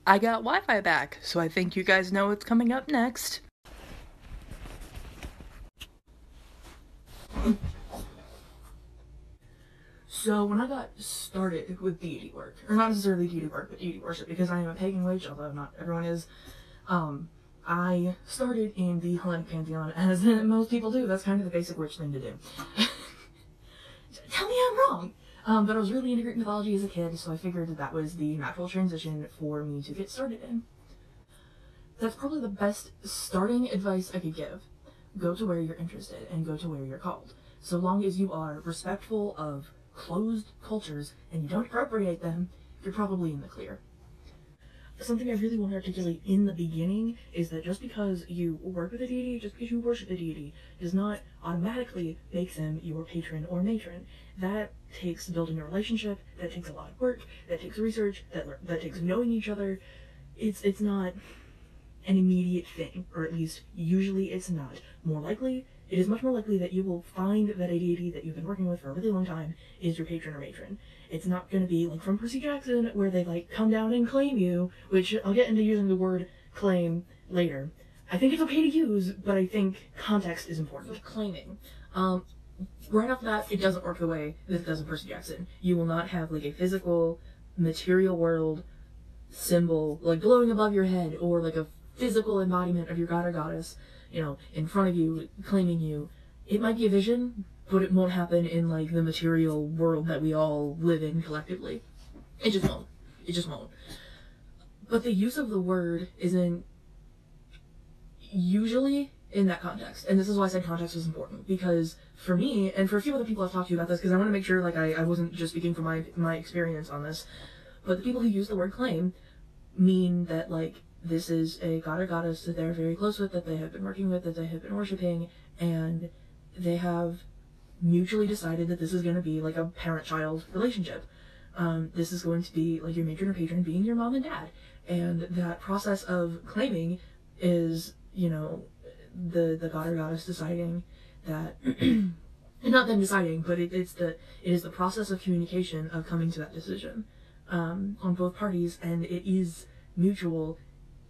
I got Wi-Fi back, so I think you guys know what's coming up next. So when I got started with deity work, or not necessarily deity work, but deity worship, because I am a pagan witch, although not everyone is, I started in the Hellenic pantheon, as most people do. That's kind of the basic witch thing to do. Tell me I'm wrong! But I was really into Greek mythology as a kid, so I figured that was the natural transition for me to get started in. That's probably the best starting advice I could give. Go to where you're interested, and go to where you're called. So long as you are respectful of closed cultures and you don't appropriate them, you're probably in the clear. Something I really want to articulate in the beginning is that just because you work with a deity, just because you worship a deity, does not automatically make them your patron or matron. That takes building a relationship, that takes a lot of work, that takes research, that takes knowing each other. It's not an immediate thing, or at least usually it's not. It is much more likely that you will find that a deity that you've been working with for a really long time is your patron or matron. It's not going to be like from Percy Jackson, where they come down and claim you, which I'll get into using the word claim later. I think it's okay to use, but I think context is important. For claiming. Right off the bat, it doesn't work the way that it does in Percy Jackson. You will not have a physical, material world symbol glowing above your head, or a physical embodiment of your god or goddess, in front of you, claiming you. It might be a vision, but it won't happen in the material world that we all live in collectively. It just won't. It just won't. But the use of the word isn't usually in that context. And this is why I said context was important, because for me, and for a few other people I've talked to about this, because I want to make sure I wasn't just speaking from my experience on this, but the people who use the word claim mean that this is a god or goddess that they're very close with, that they have been working with, that they have been worshipping, and they have mutually decided that this is going to be a parent-child relationship. This is going to be your matron or patron being your mom and dad. And that process of claiming is, the god or goddess deciding that, not them deciding, but it is the process of communication of coming to that decision on both parties, and it is mutual,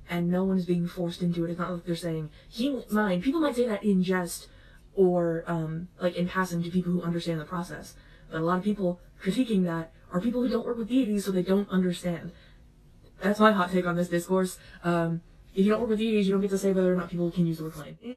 and no one's being forced into it. It's not like they're saying, heal mine. People might say that in jest, or in passing to people who understand the process. But a lot of people critiquing that are people who don't work with deities, so they don't understand. That's my hot take on this discourse. If you don't work with deities, you don't get to say whether or not people can use the word claim.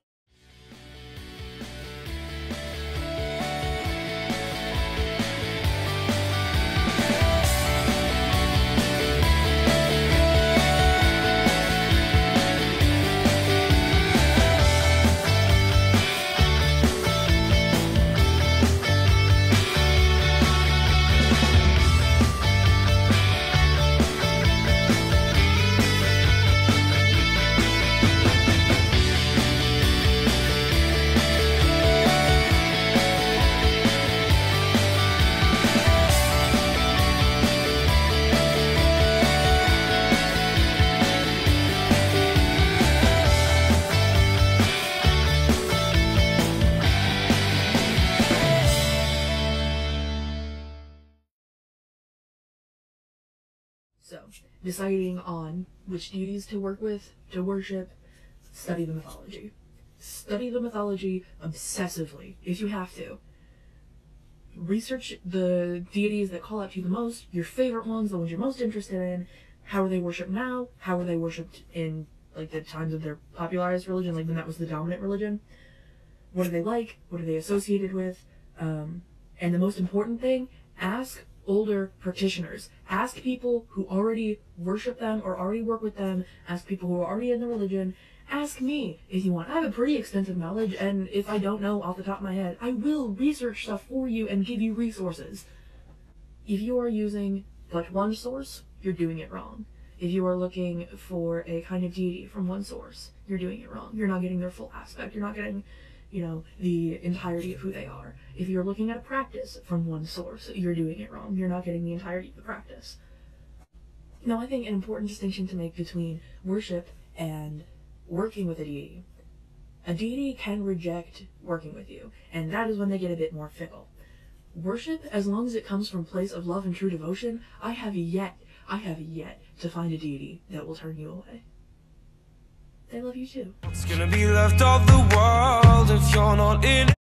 So, deciding on which deities to work with, to worship, study the mythology. Study the mythology obsessively, if you have to. Research the deities that call out to you the most, your favorite ones, the ones you're most interested in. How are they worshipped now? How were they worshipped in, the times of their popularized religion, when that was the dominant religion? What are they like? What are they associated with? And the most important thing, ask older practitioners. Ask people who already worship them or already work with them. Ask people who are already in the religion. Ask me if you want. I have a pretty extensive knowledge, and if I don't know off the top of my head, I will research stuff for you and give you resources. If you are using but one source, you're doing it wrong. If you are looking for a kind of deity from one source, you're doing it wrong. You're not getting their full aspect. You're not getting the entirety of who they are. If you're looking at a practice from one source, you're doing it wrong. You're not getting the entirety of the practice. Now, I think an important distinction to make between worship and working with a deity. A deity can reject working with you, and that is when they get a bit more fickle. Worship, as long as it comes from a place of love and true devotion, I have yet I have yet to find a deity that will turn you away. They love you too. What's gonna be left of the world if you're not in it?